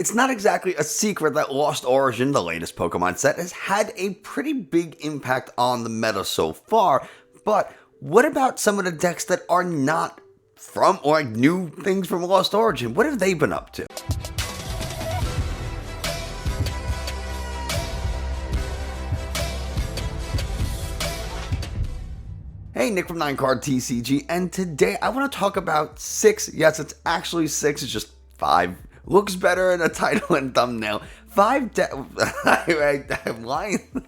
It's not exactly a secret that Lost Origin, the latest Pokemon set, has had a pretty big impact on the meta so far, but what about some of the decks that are not from, or like new things from Lost Origin? What have they been up to? Hey, Nick from 9cardTCG, and today I want to talk about 6, yes, it's actually 6, it's just 5. Looks better in a title and thumbnail. 5 decks. I'm lying.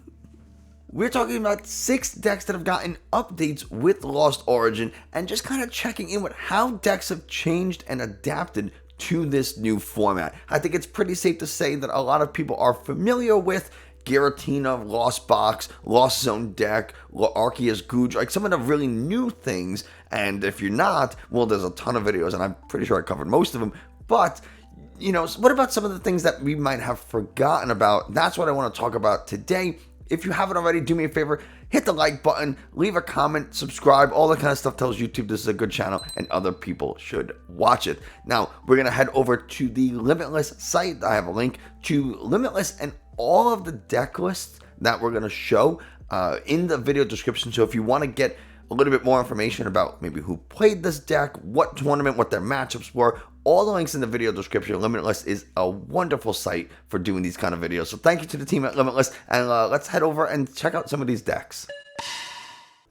We're talking about 6 decks that have gotten updates with Lost Origin and just kind of checking in with how decks have changed and adapted to this new format. I think it's pretty safe to say that a lot of people are familiar with Giratina, Lost Box, Lost Zone deck, Arceus Pikachu, like some of the really new things. And if you're not, well, there's a ton of videos, and I'm pretty sure I covered most of them. But you know, what about some of the things that we might have forgotten about? That's what I want to talk about today. If you haven't already, do me a favor, hit the like button, leave a comment, subscribe, all that kind of stuff tells YouTube this is a good channel and other people should watch it. Now, we're going to head over to the Limitless site. I have a link to Limitless and all of the deck lists that we're going to show in the video description. So if you want to get a little bit more information about maybe who played this deck, what tournament, what their matchups were, all the links in the video description. Limitless is a wonderful site for doing these kind of videos. So thank you to the team at Limitless, and let's head over and check out some of these decks.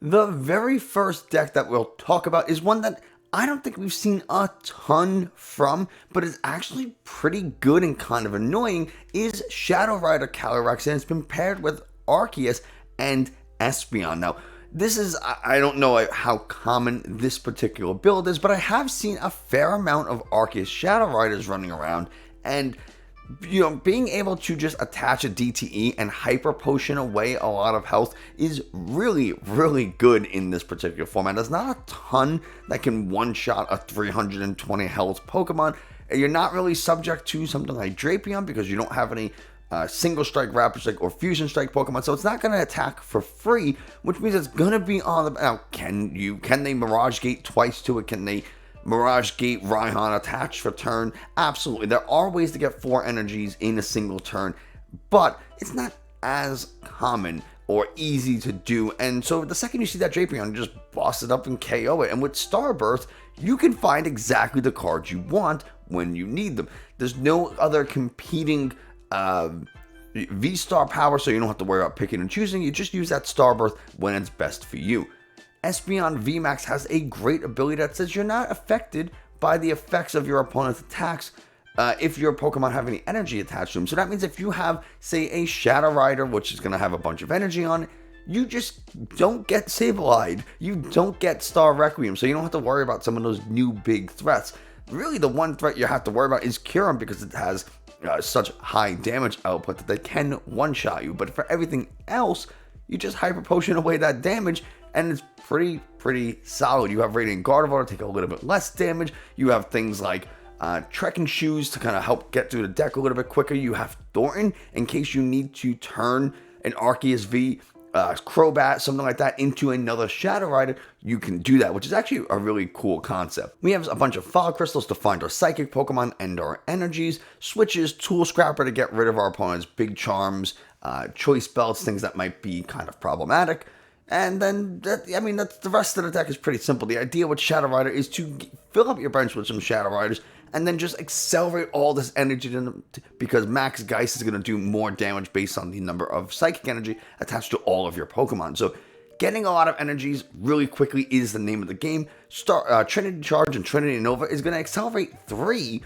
The very first deck that we'll talk about is one that I don't think we've seen a ton from, but is actually pretty good and kind of annoying, is Shadow Rider Calyrex, and it's been paired with Arceus and Espeon. Now, this is, I don't know how common this particular build is, but I have seen a fair amount of Arceus Shadow Riders running around, and you know, being able to just attach a DTE and hyper potion away a lot of health is really, really good in this particular format. There's not a ton that can one-shot a 320 health Pokemon. You're not really subject to something like Drapion because you don't have any single strike, rapid strike, or fusion strike Pokemon, so it's not going to attack for free, which means it's going to be on the... Now, can they Mirage Gate twice to it? Can they Mirage Gate Raihan attach for turn? Absolutely. There are ways to get 4 energies in a single turn, but it's not as common or easy to do, and so the second you see that Drapion, you just boss it up and KO it, and with Starburst, you can find exactly the cards you want when you need them. There's no other competing V-Star power, so you don't have to worry about picking and choosing. You just use that Starburst when it's best for you. Espeon VMAX has a great ability that says you're not affected by the effects of your opponent's attacks if your Pokemon have any energy attached to them. So that means if you have, say, a Shadow Rider, which is going to have a bunch of energy on it, you just don't get Sableye. You don't get Star Requiem, so you don't have to worry about some of those new big threats. Really, the one threat you have to worry about is Kyurem because it has such high damage output that they can one-shot you. But for everything else, you just hyper potion away that damage, and it's pretty solid. You have Radiant Gardevoir to take a little bit less damage. You have things like Trekking Shoes to kind of help get through the deck a little bit quicker. You have Thornton in case you need to turn an Arceus V, Crobat, something like that, into another Shadow Rider. You can do that, which is actually a really cool concept. We have a bunch of Fog Crystals to find our Psychic Pokemon and our energies, switches, Tool Scrapper to get rid of our opponent's big charms, Choice Belts, things that might be kind of problematic. And then, that's the rest of the deck is pretty simple. The idea with Shadow Rider is to fill up your bench with some Shadow Riders and then just accelerate all this energy to them, because Max Geist is going to do more damage based on the number of Psychic energy attached to all of your Pokemon. So getting a lot of energies really quickly is the name of the game. Trinity Charge and Trinity Nova is going to accelerate 3.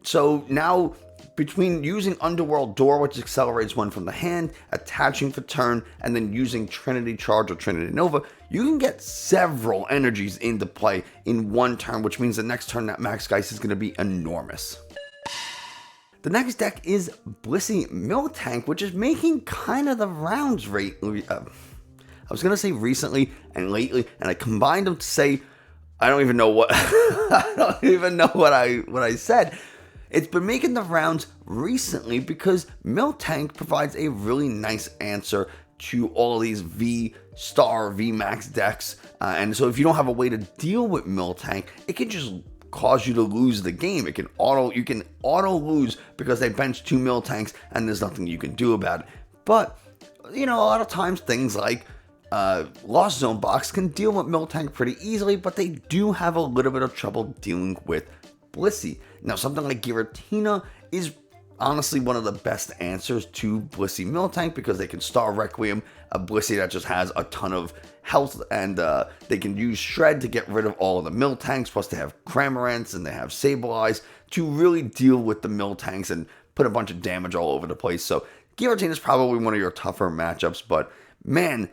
So now, between using Underworld Door, which accelerates one from the hand, attaching for turn, and then using Trinity Charge or Trinity Nova, you can get several energies into play in one turn, which means the next turn that Max Geist is going to be enormous. The next deck is Blissey Miltank, which is making kind of the rounds I was going to say recently and lately, and I combined them to say, I don't even know what I said. It's been making the rounds recently because Miltank provides a really nice answer to all of these V-Star, V-Max decks. And so if you don't have a way to deal with Miltank, it can just cause you to lose the game. You can auto lose because they bench 2 Miltanks and there's nothing you can do about it. But, a lot of times things like Lost Zone Box can deal with Miltank pretty easily, but they do have a little bit of trouble dealing with Blissey. Now, something like Giratina is honestly one of the best answers to Blissey Miltank because they can Star Requiem, a Blissey that just has a ton of health, and they can use Shred to get rid of all of the Miltanks, plus they have Cramorants and they have Sableye to really deal with the Miltanks and put a bunch of damage all over the place. So Giratina is probably one of your tougher matchups, but man,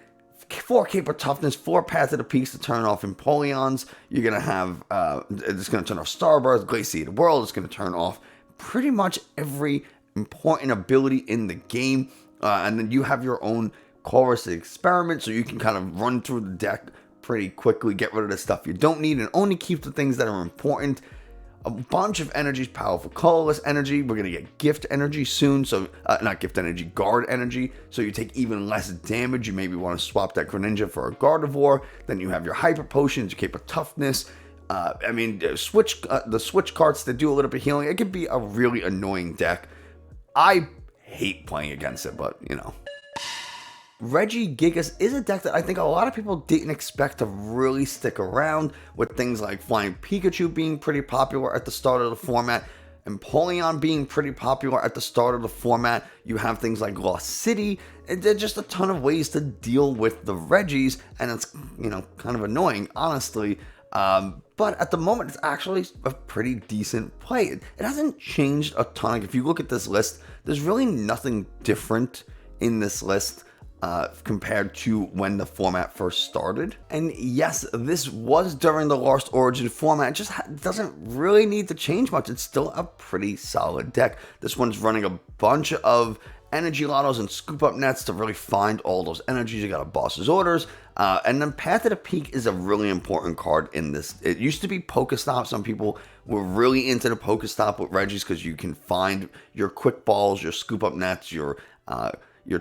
4 Cape of Toughness, 4 Path to the Peaks to turn off Empoleons. You're going to have, it's going to turn off Starburst, Glaciate the World. It's going to turn off pretty much every important ability in the game. And then you have your own Chorus Experiment, so you can kind of run through the deck pretty quickly, get rid of the stuff you don't need, and only keep the things that are important. A bunch of energies, powerful colorless energy. We're going to get gift energy soon, so not gift energy, guard energy, so you take even less damage. You maybe want to swap that Greninja for a Gardevoir. Then you have your hyper potions, your Cape of Toughness. The switch cards that do a little bit of healing. It could be a really annoying deck. I hate playing against it, but Regigigas is a deck that I think a lot of people didn't expect to really stick around, with things like Flying Pikachu being pretty popular at the start of the format, Empoleon being pretty popular at the start of the format. You have things like Lost City, and there's just a ton of ways to deal with the Regis, and it's, kind of annoying, honestly. But at the moment, it's actually a pretty decent play. It hasn't changed a ton. Like, if you look at this list, there's really nothing different in this list compared to when the format first started. And yes, this was during the Lost Origin format. It just doesn't really need to change much. It's still a pretty solid deck. This one's running a bunch of Energy Lottos and Scoop Up Nets to really find all those energies. You got a Boss's Orders. And then Path to the Peak is a really important card in this. It used to be Pokestop. Some people were really into the Pokestop with Regis because you can find your Quick Balls, your Scoop Up Nets, your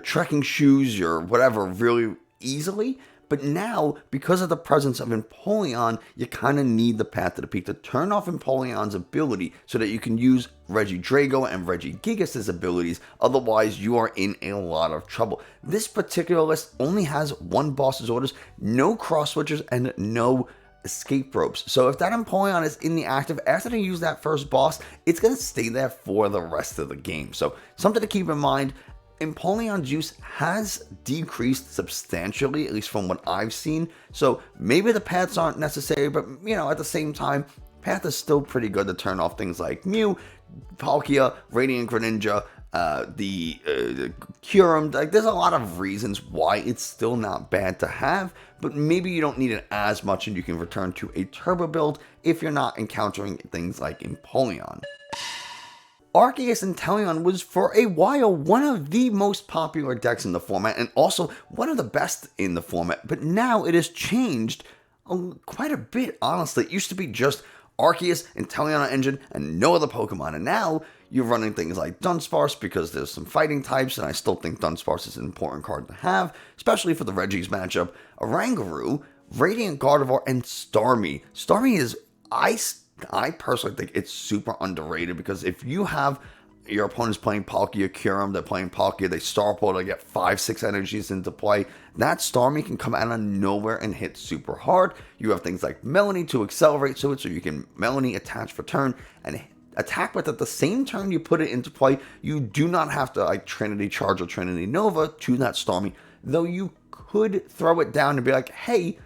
trekking shoes, your whatever really easily. But now, because of the presence of Empoleon, you kind of need the Path to the Peak to turn off Empoleon's ability so that you can use Regidrago and Regigigas' abilities. Otherwise, you are in a lot of trouble. This particular list only has 1 Boss's Orders, no cross switchers, and no escape ropes. So if that Empoleon is in the active after they use that first boss, it's going to stay there for the rest of the game. So something to keep in mind. Empoleon's use has decreased substantially, at least from what I've seen. So maybe the paths aren't necessary, but at the same time, path is still pretty good to turn off things like Mew, Palkia, Radiant Greninja, the Kyurem. Like, there's a lot of reasons why it's still not bad to have, but maybe you don't need it as much and you can return to a turbo build if you're not encountering things like Empoleon. Arceus Inteleon was for a while one of the most popular decks in the format and also one of the best in the format, but now it has changed quite a bit, honestly. It used to be just Arceus, Inteleon engine, and no other Pokemon, and now you're running things like Dunsparce because there's some fighting types, and I still think Dunsparce is an important card to have, especially for the Regis matchup. Oranguru, Radiant Gardevoir, and Starmie. Starmie is I personally think it's super underrated because if you have your opponents playing Palkia, Kyurem, they're playing Palkia, they Star Pull to get 5-6 energies into play, that Starmie can come out of nowhere and hit super hard. You have things like Melanie to accelerate so you can Melanie attach for turn and attack with at the same turn you put it into play. You do not have to like Trinity Charge or Trinity Nova to that Starmie, though you could throw it down and be like, hey,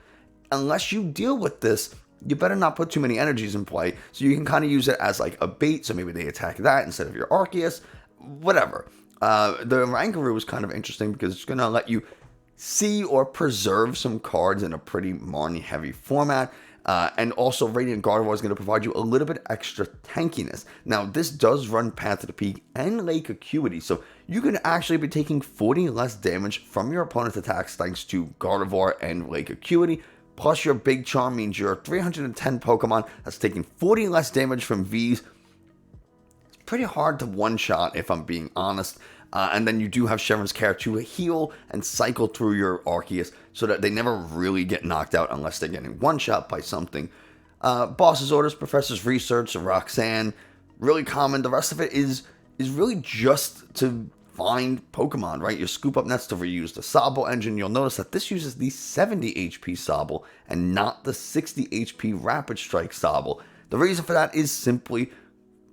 unless you deal with this, you better not put too many energies in play, so you can kind of use it as like a bait, so maybe they attack that instead of your Arceus, whatever. The Oranguru is kind of interesting because it's going to let you see or preserve some cards in a pretty Marnie heavy format, and also Radiant Gardevoir is going to provide you a little bit extra tankiness. Now, this does run Path to the Peak and Lake Acuity, so you can actually be taking 40 less damage from your opponent's attacks thanks to Gardevoir and Lake Acuity. Plus your Big Charm means you're 310 Pokemon that's taking 40 less damage from Vs. It's pretty hard to one-shot, if I'm being honest. And then you do have Chevron's Care to heal and cycle through your Arceus so that they never really get knocked out unless they're getting one-shot by something. Boss's orders, Professor's research, Roxanne, really common. The rest of it is really just to find Pokemon, right? Your scoop up nets to reuse the Sobble engine. You'll notice that this uses the 70 HP Sobble and not the 60 HP Rapid Strike Sobble. The reason for that is simply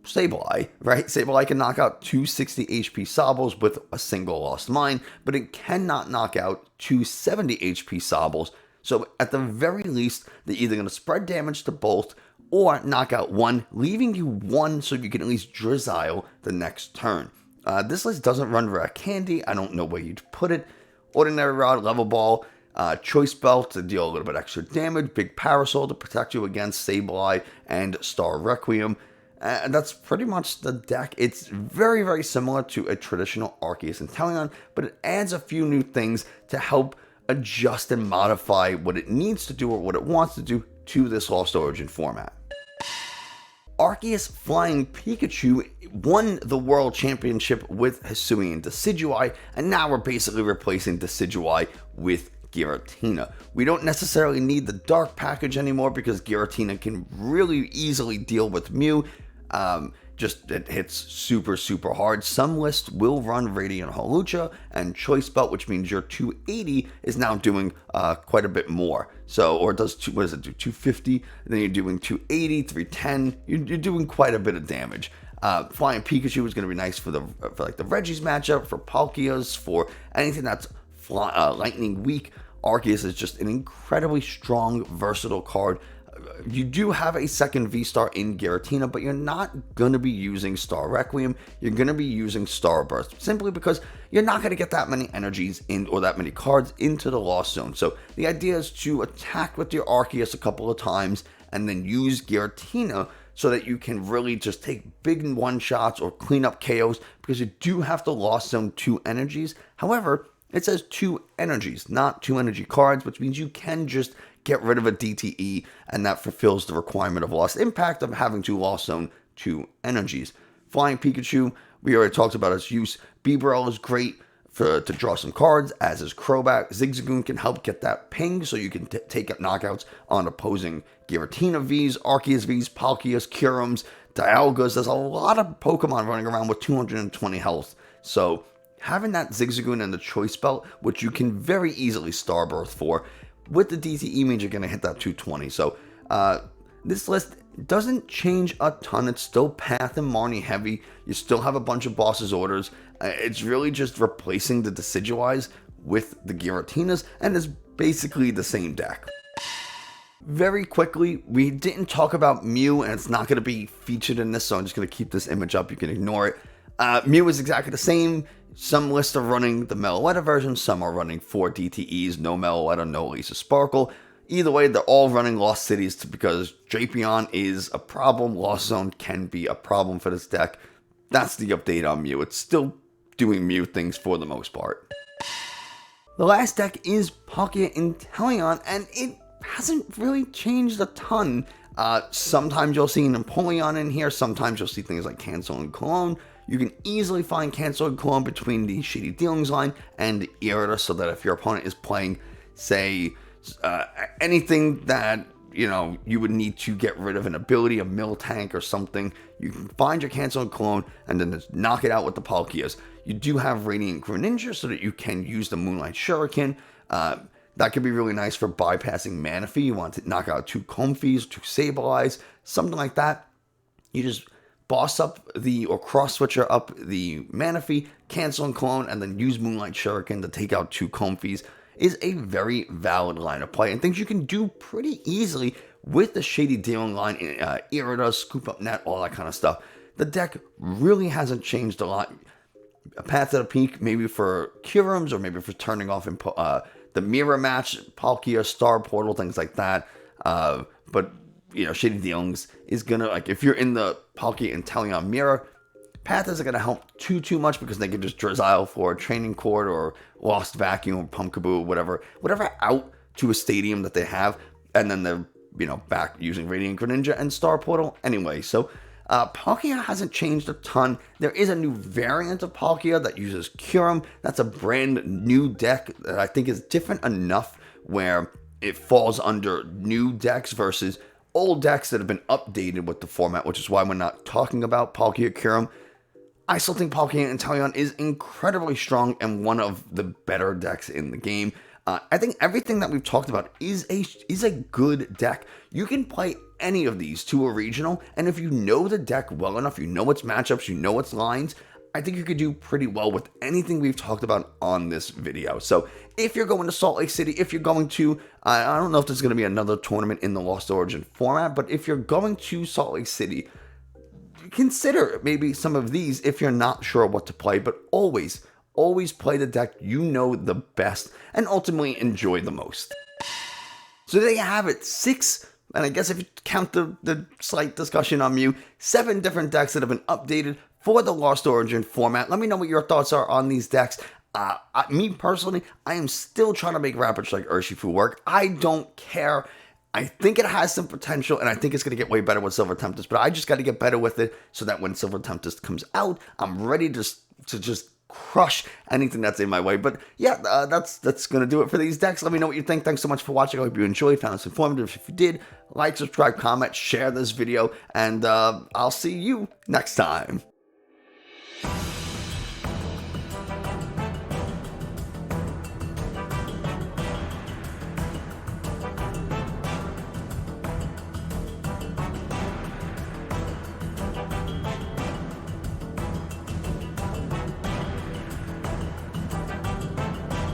Sableye, right? Sableye can knock out two 60 HP Sobbles with a single Lost Mine, but it cannot knock out two 70 HP Sobbles. So at the very least, they're either going to spread damage to both or knock out one, leaving you one so you can at least Drizzile the next turn. This list doesn't run Rare Candy. I don't know where you'd put it. Ordinary Rod, Level Ball, Choice Belt to deal a little bit extra damage, Big Parasol to protect you against Sableye and Star Requiem. And that's pretty much the deck. It's very, very similar to a traditional Arceus Inteleon, but it adds a few new things to help adjust and modify what it needs to do or what it wants to do to this Lost Origin format. Arceus Flying Pikachu won the World Championship with Hisuian Decidueye, and now we're basically replacing Decidueye with Giratina. We don't necessarily need the Dark package anymore because Giratina can really easily deal with Mew. Just it hits super, super hard. Some lists will run Radiant Hawlucha and Choice Belt, which means your 280 is now doing quite a bit more. So, or it does, what does it do, 250? And then you're doing 280, 310. You're doing quite a bit of damage. Flying Pikachu is going to be nice for like the Regis matchup, for Palkias, for anything that's lightning weak. Arceus is just an incredibly strong, versatile card. You do have a second V-Star in Giratina, but you're not going to be using Star Requiem. You're going to be using Starburst, simply because you're not going to get that many energies in or that many cards into the Lost Zone. So the idea is to attack with your Arceus a couple of times and then use Giratina so that you can really just take big one-shots or clean up KOs, because you do have to Lost Zone 2 energies. However, it says 2 energies, not 2 energy cards, which means you can just get rid of a DTE, and that fulfills the requirement of Lost Impact of having to Lost Zone 2 energies. Flying Pikachu, we already talked about its use. Bibarel is great to draw some cards, as is Crobat. Zigzagoon can help get that ping so you can take up knockouts on opposing Giratina Vs, Arceus Vs, Palkias, Curums, Dialgas. There's a lot of Pokemon running around with 220 health. So having that Zigzagoon and the Choice Belt, which you can very easily Starburst for, with the DTE means you're going to hit that 220. So this list doesn't change a ton. It's still Path and Marnie heavy. You still have a bunch of Boss's orders. It's really just replacing the Decidueyes with the Giratinas, and it's basically the same deck. Very quickly, we didn't talk about Mew, and it's not going to be featured in this, so I'm just going to keep this image up. You can ignore it. Mew is exactly the same. Some lists are running the Meloetta version, some are running 4 DTEs, no Meloetta, no Lisa Sparkle. Either way, they're all running Lost Cities because Drapion is a problem. Lost Zone can be a problem for this deck. That's the update on Mew. It's still doing Mew things for the most part. The last deck is Palkia Inteleon, and it hasn't really changed a ton. Sometimes you'll see Napoleon in here, sometimes you'll see things like Cancel and Cologne. You can easily find Cancel and Cologne between the Shady Dealings line and Irida, so that if your opponent is playing, say, anything that, you would need to get rid of an ability, a Miltank or something, you can find your Cancel and Cologne and then just knock it out with the Palkias. You do have Radiant Greninja so that you can use the Moonlight Shuriken. That could be really nice for bypassing Manaphy. You want to knock out 2 Comfeys, 2 Sableyes, something like that. You just boss up or cross switcher up the Manaphy, Cancel and Cologne, and then use Moonlight Shuriken to take out 2 Comfeys is a very valid line of play, and things you can do pretty easily with the Shady Dealing line, Irida, Scoop Up Net, all that kind of stuff. The deck really hasn't changed a lot. A Path to the Peak, maybe for Curums, or maybe for turning off the Mirror Match, Palkia, Star Portal, things like that. But Shady Dealings is gonna, like, if you're in the Palkia Inteleon Mirror, Path isn't gonna help too much because they can just Drizzile for a Training Court or Lost Vacuum or Pumpkaboo, whatever out to a stadium that they have, and then they're back using Radiant Greninja and Star Portal anyway. So Palkia hasn't changed a ton. There is a new variant of Palkia that uses Curum. That's a brand new deck that I think is different enough where it falls under new decks versus old decks that have been updated with the format, which is why we're not talking about Palkia Kyurem. I still think Palkia Inteleon is incredibly strong and one of the better decks in the game. I think everything that we've talked about is a good deck. You can play any of these to a regional, and if you know the deck well enough, you know its matchups, you know its lines, I think you could do pretty well with anything we've talked about on this video. So if you're going to Salt Lake City, if you're going to, I don't know if there's going to be another tournament in the Lost Origin format, but if you're going to Salt Lake City, consider maybe some of these if you're not sure what to play, but always play the deck you know the best and ultimately enjoy the most. So there you have it, 6, and I guess if you count the slight discussion on Mew, 7 different decks that have been updated for the Lost Origin format. Let me know what your thoughts are on these decks. Me personally, I am still trying to make Rapid Strike Urshifu work. I don't care. I think it has some potential, and I think it's going to get way better with Silver Tempest, but I just got to get better with it so that when Silver Tempest comes out, I'm ready to just crush anything that's in my way. But yeah, that's going to do it for these decks. Let me know what you think. Thanks so much for watching. I hope you enjoyed, found this informative. If you did, like, subscribe, comment, share this video, and I'll see you next time.